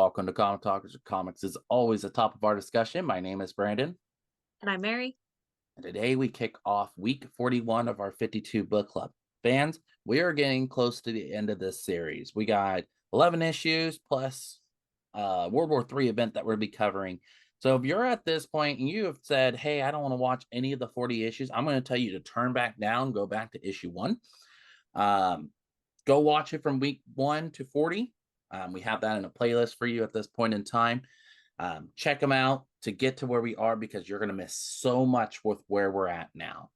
welcome to Comic Talkers. Comics is always the top of our discussion. My name is Brandon. And I'm Mary. And today we kick off week 41 of our 52 book club. Fans, we are getting close to the end of this series. We got 11 issues plus World War III event that we'll be covering. So if you're at this point and you have said, hey, I don't want to watch any of the 40 issues, I'm going to tell you to turn back down, go back to issue 1. Go watch it from week 1 to 40. We have that in a playlist for you at this point in time. Check them out to get to where we are because you're going to miss so much with where we're at now.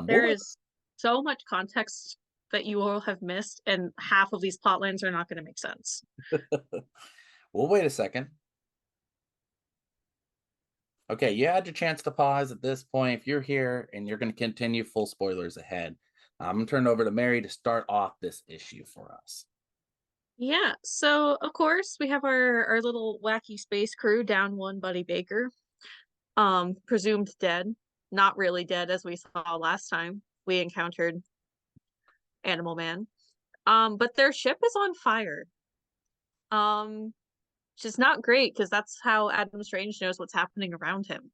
There is so much context that you all have missed, and half of these plot lines are not going to make sense. Well, wait a second. Okay, you had your chance to pause at this point. If you're here and you're going to continue, full spoilers ahead. I'm going to turn it over to Mary to start off this issue for us. Yeah, so of course we have our little wacky space crew down one Buddy Baker. Presumed dead. Not really dead, as we saw last time we encountered Animal Man. But their ship is on fire. Which is not great because that's how Adam Strange knows what's happening around him.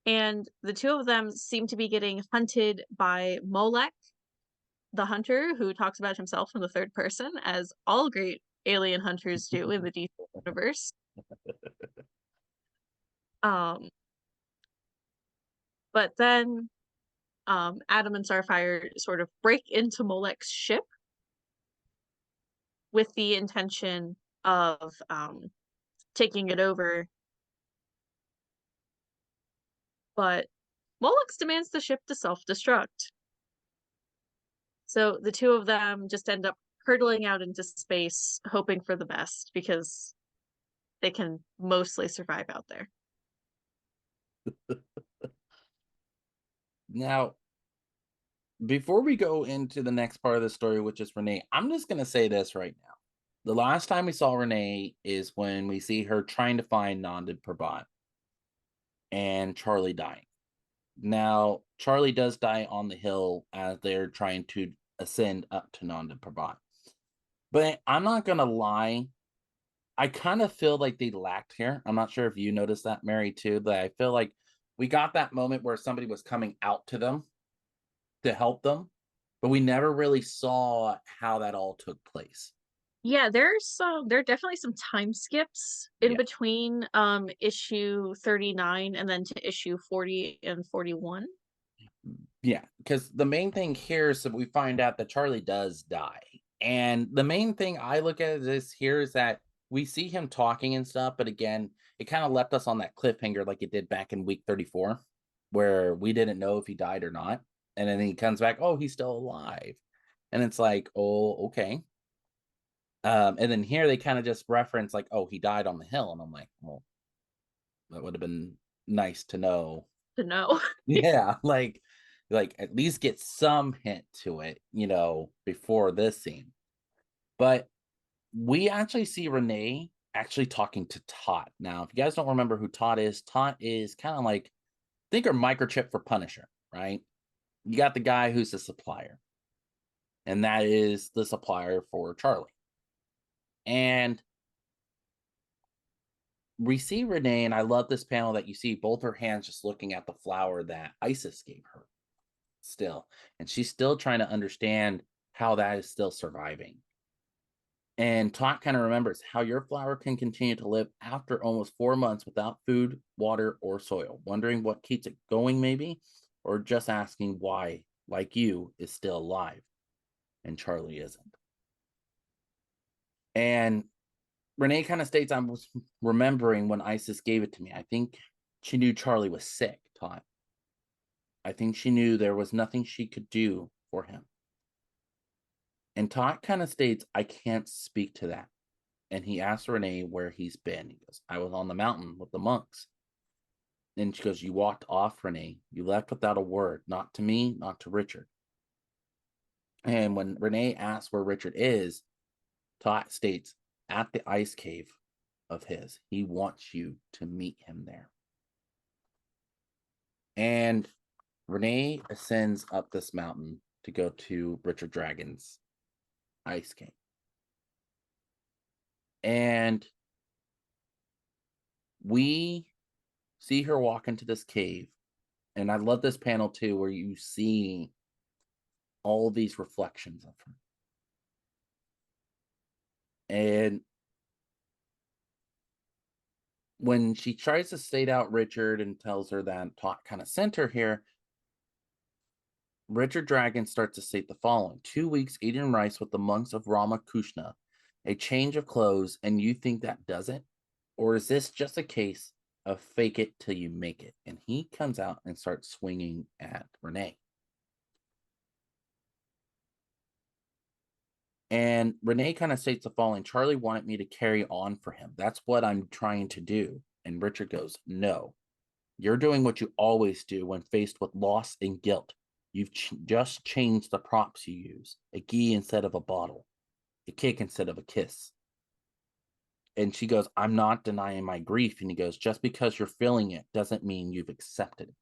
And the two of them seem to be getting hunted by Molek the Hunter, who talks about himself in the third person, as all great alien hunters do in the DC universe. But then Adam and Starfire sort of break into Molek's ship with the intention of taking it over. But Molek demands the ship to self-destruct. So the two of them just end up hurtling out into space, hoping for the best because they can mostly survive out there. Now, before we go into the next part of the story, which is Renee, I'm just going to say this right now. The last time we saw Renee is when we see her trying to find Nanded Prabhat and Charlie dying. Now, Charlie does die on the hill as they're trying to ascend up to Nanded Prabhat. But I'm not going to lie. I kind of feel like they lacked here. I'm not sure if you noticed that, Mary, too. But I feel like we got that moment where somebody was coming out to them to help them, but we never really saw how that all took place. Yeah, there are definitely some time skips in between issue 39 and then to issue 40 and 41. Yeah, because the main thing here is that we find out that Charlie does die. And the main thing I look at this here is that we see him talking and stuff, but again, it kind of left us on that cliffhanger like it did back in week 34, where we didn't know if he died or not. And then he comes back, oh, he's still alive. And it's like, oh, okay. And then here they kind of just reference like, oh, he died on the hill. And I'm like, well, that would have been nice to know. To know. Yeah, like at least get some hint to it, before this scene. But we actually see Renee actually talking to Tot. Now, if you guys don't remember who Tot is kind of like, think of Microchip for Punisher, right? You got the guy who's the supplier, and that is the supplier for Charlie. And we see Renee, and I love this panel that you see both her hands just looking at the flower that Isis gave her still. And she's still trying to understand how that is still surviving. And Tot kind of remembers how your flower can continue to live after almost 4 months without food, water, or soil, wondering what keeps it going maybe, or just asking why, like you, is still alive. And Charlie isn't. And Renee kind of states, I was remembering when Isis gave it to me. I think she knew Charlie was sick, Tot. I think she knew there was nothing she could do for him. And Tot kind of states, I can't speak to that. And he asks Renee where he's been. He goes, I was on the mountain with the monks. And she goes, you walked off, Renee. You left without a word, not to me, not to Richard. And when Renee asks where Richard is, Tot states, at the ice cave of his. He wants you to meet him there. And Renee ascends up this mountain to go to Richard Dragon's ice cave. And we see her walk into this cave. And I love this panel too, where you see all these reflections of her. And when she tries to state out Richard and tells her that Tot kind of sent her here, Richard Dragon starts to state the following: 2 weeks eating rice with the monks of Ramakrishna, a change of clothes, and you think that does it? Or is this just a case of fake it till you make it? And he comes out and starts swinging at Renee. And Renee kind of states the following: Charlie wanted me to carry on for him. That's what I'm trying to do. And Richard goes, no, you're doing what you always do when faced with loss and guilt. You've just changed the props you use: a gi instead of a bottle, a kick instead of a kiss. And she goes, I'm not denying my grief. And he goes, just because you're feeling it doesn't mean you've accepted it.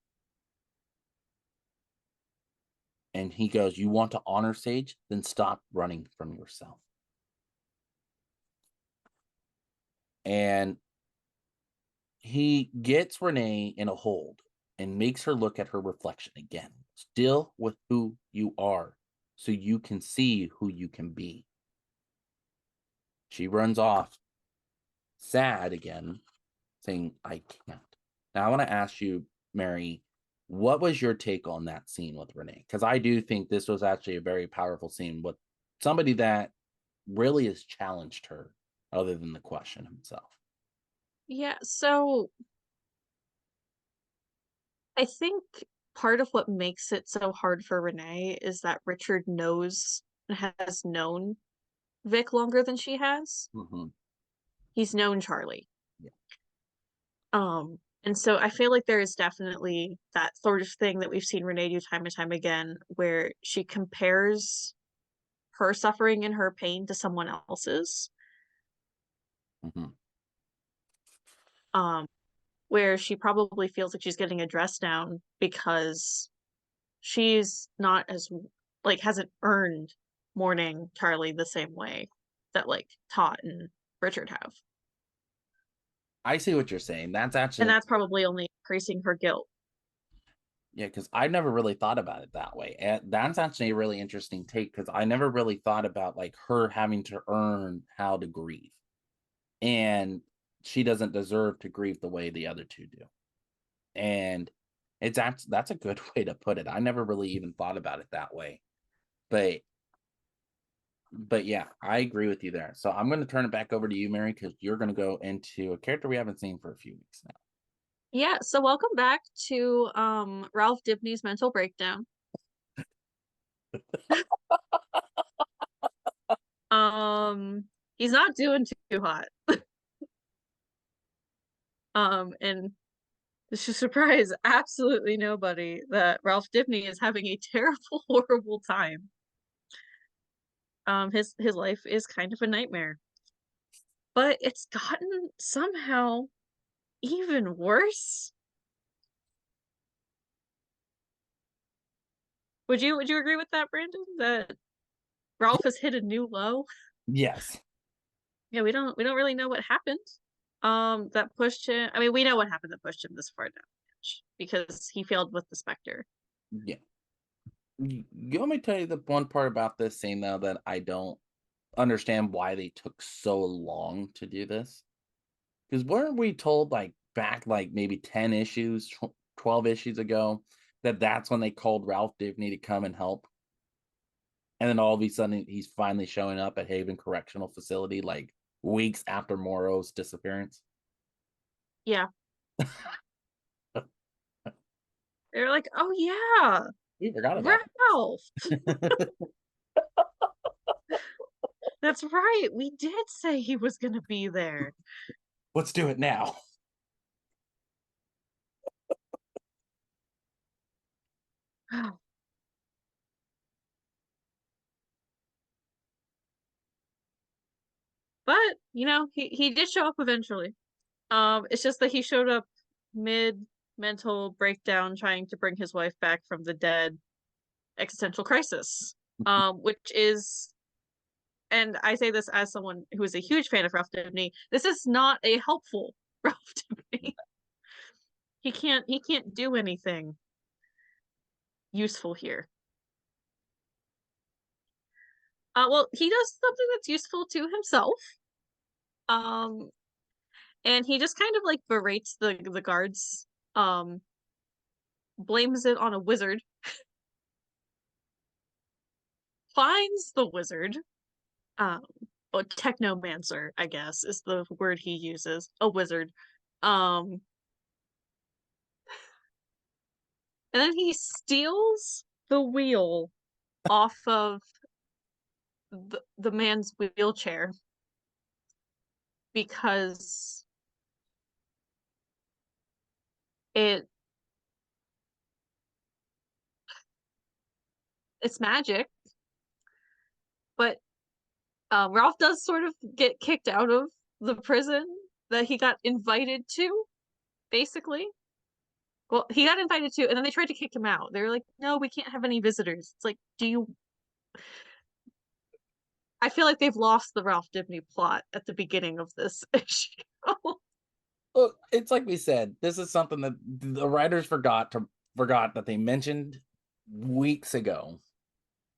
And he goes, you want to honor Sage? Then stop running from yourself. And he gets Renee in a hold and makes her look at her reflection again. Still with who you are, so you can see who you can be. She runs off, sad again, saying, I can't. Now, I want to ask you, Mary, what was your take on that scene with Renee? Because I do think this was actually a very powerful scene with somebody that really has challenged her, other than the question himself. Yeah, so I think part of what makes it so hard for Renee is that Richard knows and has known Vic longer than she has. Mm-hmm. He's known Charlie. Yeah. And so I feel like there is definitely that sort of thing that we've seen Renee do time and time again, where she compares her suffering and her pain to someone else's. Mm-hmm. Um, where she probably feels like she's getting a dress down because she's not as like hasn't earned mourning Charlie the same way that like Tot and Richard have. I see what you're saying. That's And actually, that's probably only increasing her guilt. yeah, because I never really thought about it that way. And that's actually a really interesting take, because I never really thought about like her having to earn how to grieve. And she doesn't deserve to grieve the way the other two do. And that's a good way to put it. I never really even thought about it that way. But yeah, I agree with you there. So I'm going to turn it back over to you, Mary, because you're going to go into a character we haven't seen for a few weeks now. Yeah, so welcome back to Ralph Dibny's mental breakdown. He's not doing too hot. And this should surprise absolutely nobody that Ralph Dibny is having a terrible, horrible time. His life is kind of a nightmare. But it's gotten somehow even worse. Would you agree with that, Brandon? That Ralph has hit a new low? Yes. Yeah, we don't really know what happened. That pushed him. I mean, we know what happened that pushed him this far down because he failed with the Spectre. Yeah. You want me to tell you the one part about this scene, though, that I don't understand why they took so long to do this? Because weren't we told like back like maybe 10 issues, 12 issues ago, that that's when they called Ralph Dibny to come and help? And then all of a sudden he's finally showing up at Haven Correctional Facility like weeks after Morrow's disappearance. Yeah, they're like, oh yeah, We forgot about Ralph. it. That's right. We did say he was gonna be there. Let's do it now. But he did show up eventually. It's just that he showed up mid mental breakdown trying to bring his wife back from the dead, existential crisis. Which is and I say this as someone who is a huge fan of Ralph Dibny, this is not a helpful Ralph Dibny. He can't do anything useful here. Well, he does something that's useful to himself. Um, and he just kind of like berates the guards. Blames it on a wizard. Finds the wizard. Um, or technomancer, I guess, is the word he uses. A wizard. Um, and then he steals the wheel off of the man's wheelchair because it it's magic. But Ralph does sort of get kicked out of the prison that he got invited to, basically. Well, he got invited to, and then they tried to kick him out. They were like, "No, we can't have any visitors." It's like, do you? I feel like they've lost the Ralph Dibny plot at the beginning of this issue. Look, it's like we said, this is something that the writers forgot that they mentioned weeks ago.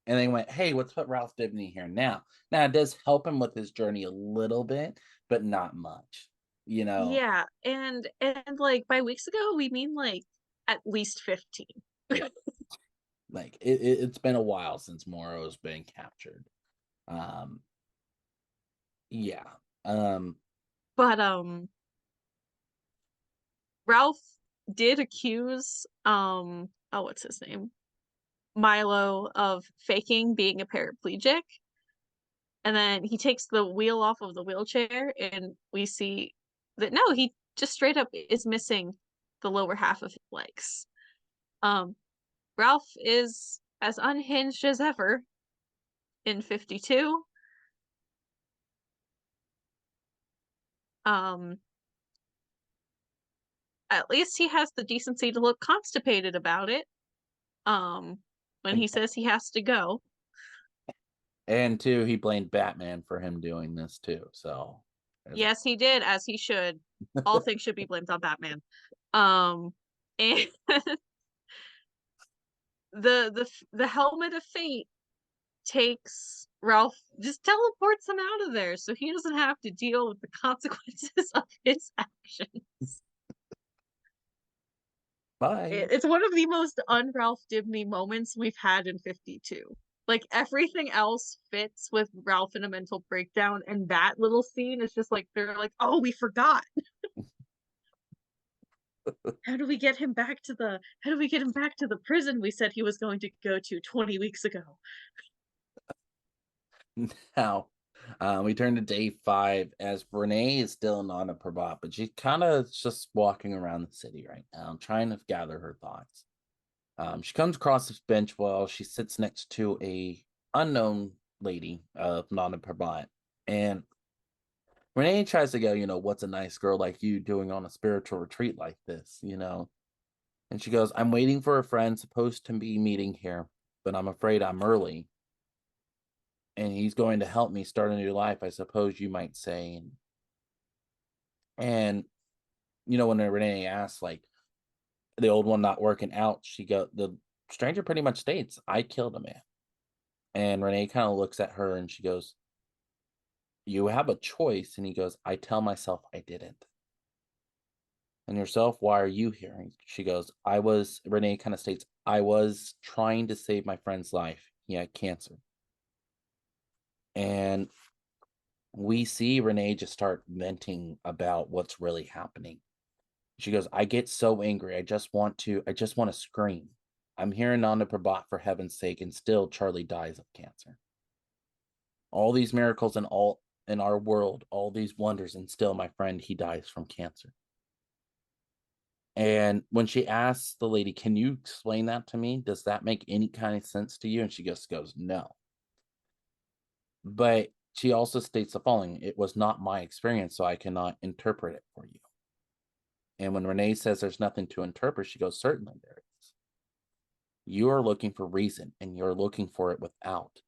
And they went, hey, let's put Ralph Dibny here now. Now it does help him with his journey a little bit, but not much. You know? Yeah, and like by weeks ago, we mean like at least 15. Yeah. Like it's been a while since Morrow's been captured. Um yeah. But Ralph did accuse oh, what's his name? Milo of faking being a paraplegic. And then he takes the wheel off of the wheelchair, and we see that no, he just straight up is missing the lower half of his legs. Um, Ralph is as unhinged as ever in 52. Um, at least he has the decency to look constipated about it. When And he says he has to go. and two, he blamed Batman for him doing this too. So Yes, he did, as he should. All things should be blamed on Batman. And the helmet of fate takes Ralph, just teleports him out of there so he doesn't have to deal with the consequences of his actions. bye. It's one of the most un-Ralph Dibny moments we've had in 52. Like everything else fits with Ralph in a mental breakdown, and that little scene is just like they're like, oh, we forgot. How do we get him back to the prison we said he was going to go to 20 weeks ago? Now, we turn to day 5 as Renee is still not a Prabat, but she's kind of just walking around the city right now, trying to gather her thoughts. She comes across this bench while she sits next to a unknown lady, not a Prabat, and Renee tries to go, what's a nice girl like you doing on a spiritual retreat like this? And she goes, I'm waiting for a friend supposed to be meeting here, but I'm afraid I'm early. And he's going to help me start a new life, I suppose you might say. And when Renee asks, like, the old one not working out, the stranger pretty much states, I killed a man. And Renee kind of looks at her and she goes, you have a choice. And he goes, I tell myself I didn't. And yourself, why are you here? And she goes, Renee kind of states, I was trying to save my friend's life. He had cancer. And we see Renee just start venting about what's really happening. She goes, I get so angry. I just want to scream. I'm here in Nanda Prabhat for heaven's sake, and still Charlie dies of cancer. All these miracles in our world, all these wonders, and still my friend, he dies from cancer. And when she asks the lady, can you explain that to me? Does that make any kind of sense to you? And she just goes, no. But she also states the following, it was not my experience, so I cannot interpret it for you. And when Renee says there's nothing to interpret, she goes, certainly there is. You are looking for reason, and you're looking for it without.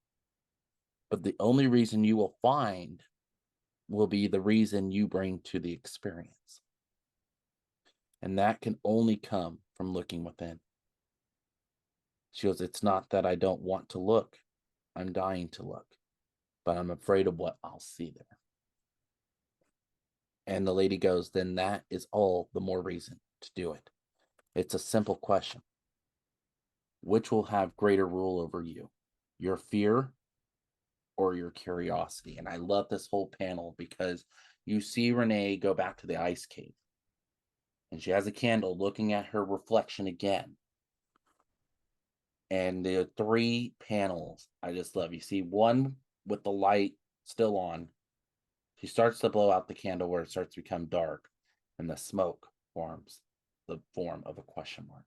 but the only reason you will find will be the reason you bring to the experience. And that can only come from looking within. She goes, it's not that I don't want to look. I'm dying to look, but I'm afraid of what I'll see there. And the lady goes, then that is all the more reason to do it. It's a simple question. Which will have greater rule over you, your fear or your curiosity? And I love this whole panel because you see Renee go back to the ice cave and she has a candle looking at her reflection again. And the 3 panels I just love. You see one with the light still on. She starts to blow out the candle where it starts to become dark, and the smoke forms the form of a question mark.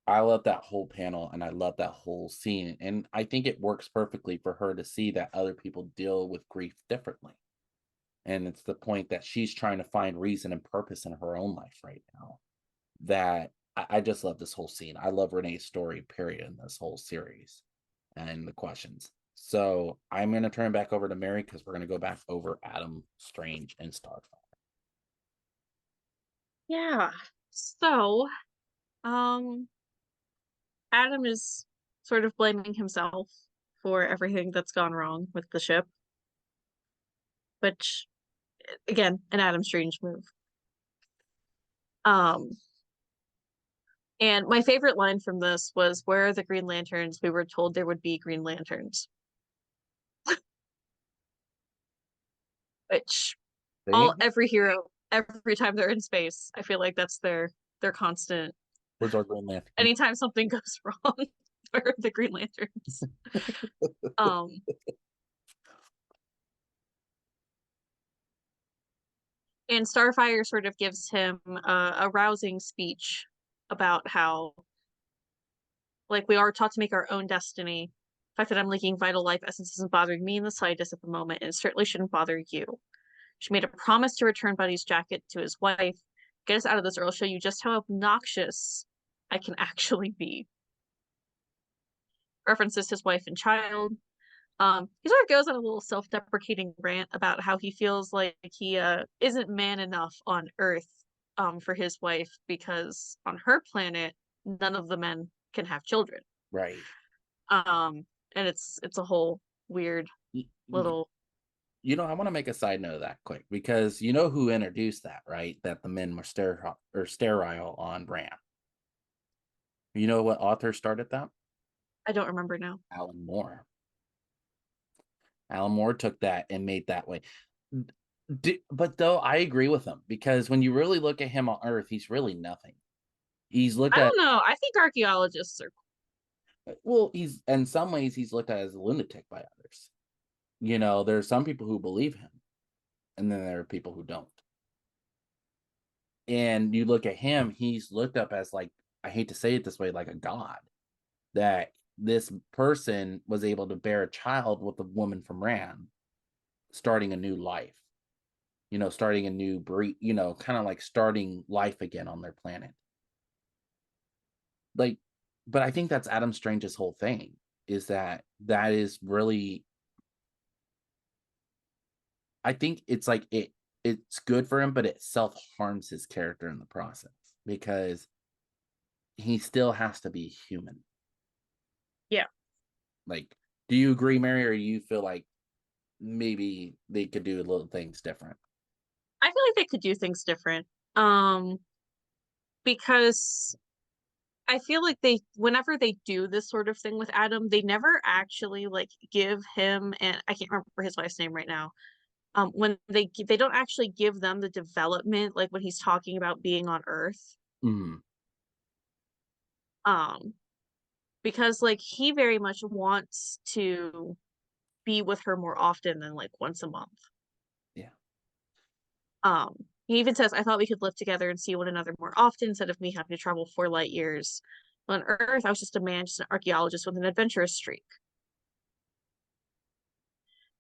I love that whole panel and I love that whole scene. And I think it works perfectly for her to see that other people deal with grief differently. And it's the point that she's trying to find reason and purpose in her own life right now. That I just love this whole scene. I love Renee's story, period, in this whole series and the questions. So I'm going to turn it back over to Mary because we're going to go back over Adam, Strange, and Starfire. Yeah. So, um, Adam is sort of blaming himself for everything that's gone wrong with the ship, which, again, an Adam Strange move. Um, and my favorite line from this was, "Where are the Green Lanterns? We were told there would be Green Lanterns." Which See? every hero, every time they're in space, I feel like that's their constant. Where's our Green Lantern? Anytime something goes wrong, where are the Green Lanterns? Um, and Starfire sort of gives him a rousing speech about how, like, we are taught to make our own destiny. The fact that I'm leaking vital life essence isn't bothering me in the slightest at the moment, and it certainly shouldn't bother you. She made a promise to return Buddy's jacket to his wife. Get us out of this, or I'll show you just how obnoxious I can actually be. References his wife and child. He sort of goes on a little self-deprecating rant about how he feels like he isn't man enough on Earth for his wife because on her planet none of the men can have children. Right. And it's a whole weird little. I want to make a side note of that quick because you know who introduced that, right? That the men were sterile on Ram. You know what author started that? I don't remember now. Alan Moore. Alan Moore took that and made that way. But though I agree with him because when you really look at him on Earth, he's really nothing. He's looked I at don't know. I think archaeologists are. well, he's in some ways he's looked at as a lunatic by others. There's some people who believe him, and then there are people who don't. And you look at him, he's looked up as like, I hate to say it this way, like a god. That this person was able to bear a child with a woman from Ram, starting a new life. Starting a new breed, kind of like starting life again on their planet. Like, but I think that's Adam Strange's whole thing is that is really, I think it's like it's good for him, but it self harms his character in the process because he still has to be human. Yeah. Like, do you agree, Mary, or do you feel like maybe they could do little things different? I feel like they could do things different. Because I feel like whenever they do this sort of thing with Adam, they never actually like give him, and I can't remember his wife's name right now. When they don't actually give them the development, like when he's talking about being on Earth. Mm. Um, because like he very much wants to be with her more often than like once a month. Yeah. He even says, I thought we could live together and see one another more often instead of me having to travel 4 light years. On Earth, I was just a man, just an archaeologist with an adventurous streak.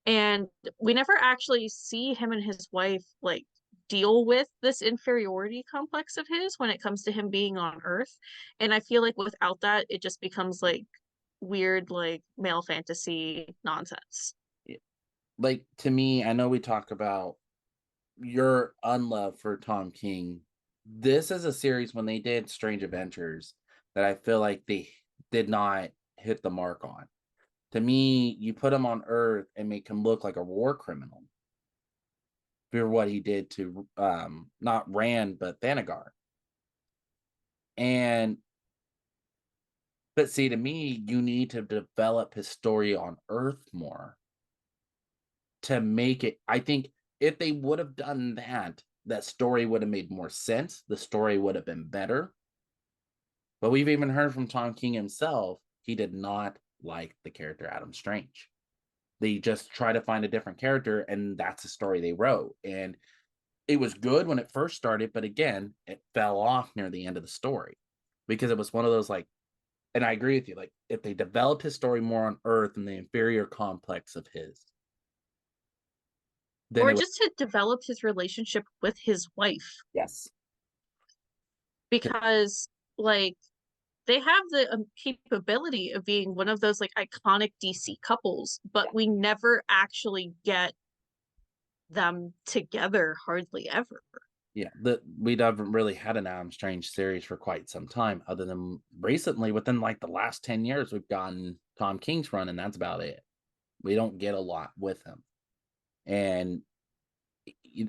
And we never actually see him and his wife like deal with this inferiority complex of his when it comes to him being on Earth. And I feel like without that, it just becomes like weird like male fantasy nonsense. Like, to me, I know we talk about your unlove for Tom King. This is a series when they did Strange Adventures that I feel like they did not hit the mark on. To me, you put him on Earth and make him look like a war criminal for what he did to not Rand but Thanagar. And but see, to me, you need to develop his story on Earth more to make it. I think if they would have done that, that story would have made more sense. The story would have been better. But we've even heard from Tom King himself, he did not like the character Adam Strange. They just try to find a different character, and that's the story they wrote. And it was good when it first started, but again, it fell off near the end of the story because it was one of those like, and I agree with you, like if they developed his story more on Earth and the inferior complex of his, then Or it would. just to develop his relationship with his wife. Yes. Because like they have the capability of being one of those like iconic DC couples, but we never actually get them together hardly ever. Yeah, we haven't really had an Adam Strange series for quite some time, other than recently, within like the last 10 years, we've gotten Tom King's run, and that's about it. We don't get a lot with him. And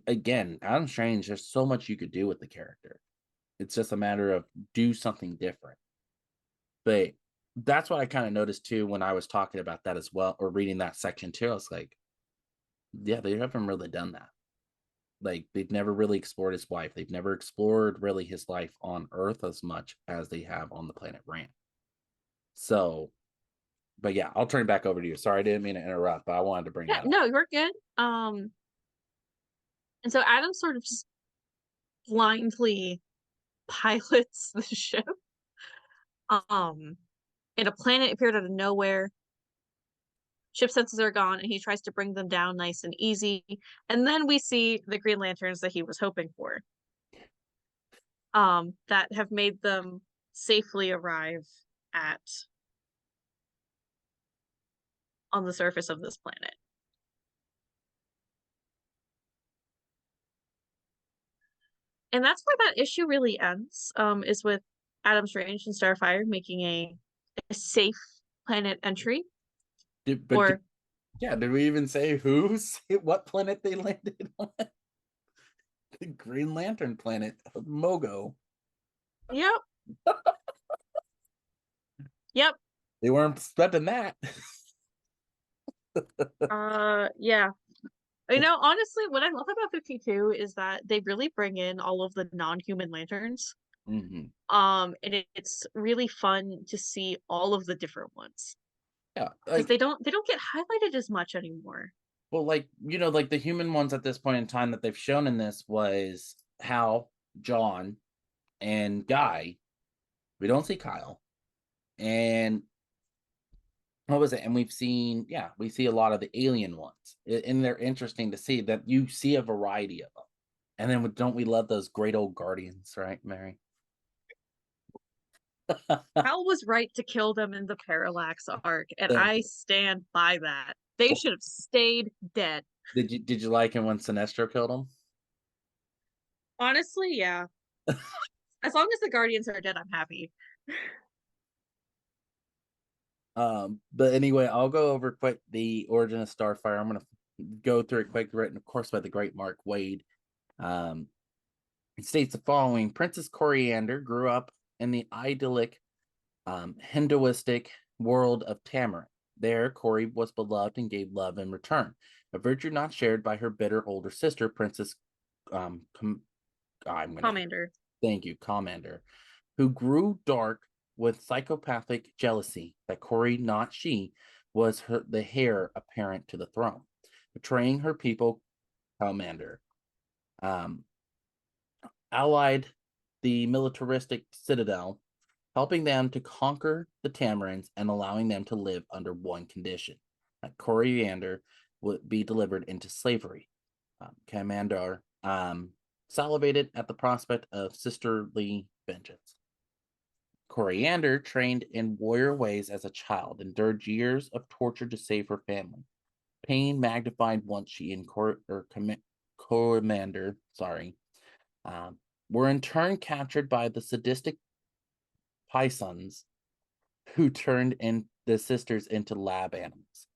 again, Adam Strange, there's so much you could do with the character. It's just a matter of do something different. But that's what I kind of noticed too when I was talking about that as well, or reading that section too. I was like, yeah, they haven't really done that. Like they've never really explored his wife. They've never explored really his life on Earth as much as they have on the planet Rand. So, but yeah, I'll turn it back over to you. Sorry, I didn't mean to interrupt, but I wanted to bring Yeah, that up. no, you're good. And so Adam sort of just blindly pilots the ship. Um, and a planet appeared out of nowhere. Ship senses are gone, and he tries to bring them down nice and easy. And then we see the Green Lanterns that he was hoping for. That have made them safely arrive at on the surface of this planet. And that's where that issue really ends, is with Adam Strange and Starfire making a safe planet entry. Did, but did, Or yeah, did we even say what planet they landed on? The Green Lantern planet of Mogo. yep, yep. They weren't expecting that. Yeah. Honestly, what I love about 52 is that they really bring in all of the non-human lanterns. Mm-hmm. And it's really fun to see all of the different ones Yeah, because like they don't get highlighted as much anymore. well, like like the human ones at this point in time that they've shown in this was Hal, John, and Guy. We don't see Kyle, and what was it? And we've seen, yeah, we see a lot of the alien ones, and they're interesting to see that you see a variety of them. And then don't we love those great old guardians, right, Mary? Hal was right to kill them in the Parallax arc, and I stand by that. They should have stayed dead. Did you like him when Sinestro killed him? Honestly, yeah. As long as the Guardians are dead, I'm happy. But anyway, I'll go over quick the origin of Starfire. I'm gonna go through it quick, written, of course, by the great Mark Waid. Um, it states the following: Princess Coriander grew up in the idyllic, Hinduistic world of Tamarin. There, Cori was beloved and gave love in return, a virtue not shared by her bitter older sister, Princess. I'm gonna Commander. Thank you, Commander, who grew dark with psychopathic jealousy that Cori, not she, was the heir apparent to the throne, betraying her people. Commander um, allied the militaristic citadel, helping them to conquer the Tamarins and allowing them to live under one condition: that Coriander would be delivered into slavery. Commander salivated at the prospect of sisterly vengeance. Coriander, trained in warrior ways as a child, endured years of torture to save her family. Pain magnified once she and Commander, um, were in turn captured by the sadistic Pisons, who turned in the sisters into lab animals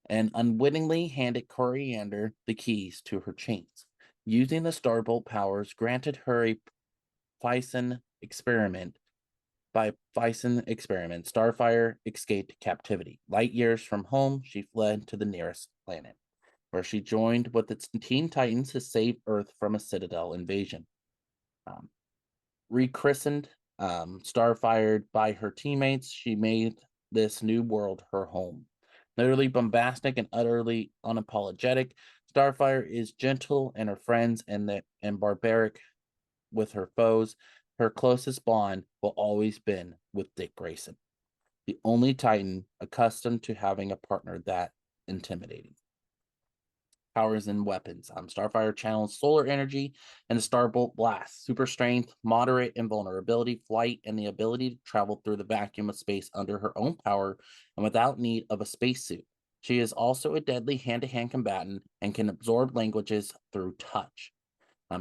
and unwittingly handed Coriander the keys to her chains. Using the Starbolt powers granted her a Fison experiment. By Fison experiment, Starfire escaped captivity. Light years from home, she fled to the nearest planet, where she joined with its Teen Titans to save Earth from a Citadel invasion. Um, Rechristened, Starfired by her teammates, she made this new world her home. Literally bombastic and utterly unapologetic, Starfire is gentle in her friends and barbaric with her foes. Her closest bond will always been with Dick Grayson, the only Titan accustomed to having a partner that intimidating. Powers and weapons. Starfire channels solar energy and Starbolt blast, super strength, moderate invulnerability, flight, and the ability to travel through the vacuum of space under her own power and without need of a spacesuit. She is also a deadly hand-to-hand combatant and can absorb languages through touch.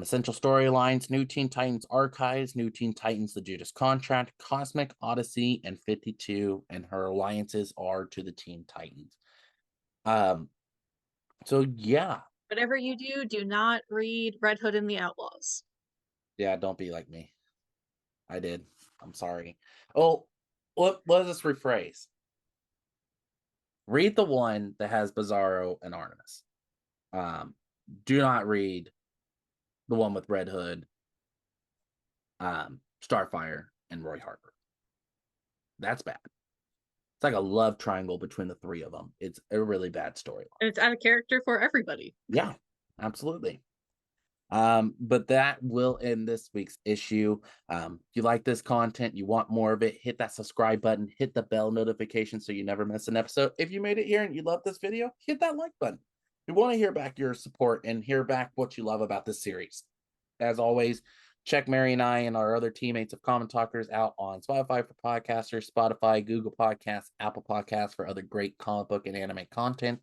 Essential storylines: New Teen Titans Archives, New Teen Titans The Judas Contract, Cosmic Odyssey, and 52, and her alliances are to the Teen Titans. So yeah. Whatever you do, do not read Red Hood and the Outlaws. Yeah, don't be like me. I did. I'm sorry. Oh, let us rephrase. Read the one that has Bizarro and Artemis. Do not read the one with Red Hood, Starfire, and Roy Harper. That's bad. It's like a love triangle between the three of them. It's a really bad storyline. And it's out of character for everybody. Yeah, absolutely. But that will end this week's issue. If you like this content, you want more of it, hit that subscribe button, hit the bell notification so you never miss an episode. If you made it here and you love this video, hit that like button. We want to hear back your support and hear back what you love about this series. As always, check Mary and I and our other teammates of Common Talkers out on Spotify for podcasters, Spotify, Google Podcasts, Apple Podcasts for other great comic book and anime content.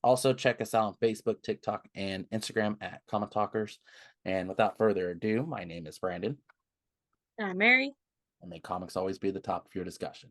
Also, check us out on Facebook, TikTok, and Instagram at Common Talkers. And without further ado, my name is Brandon. And I'm Mary. And may comics always be the top of your discussion.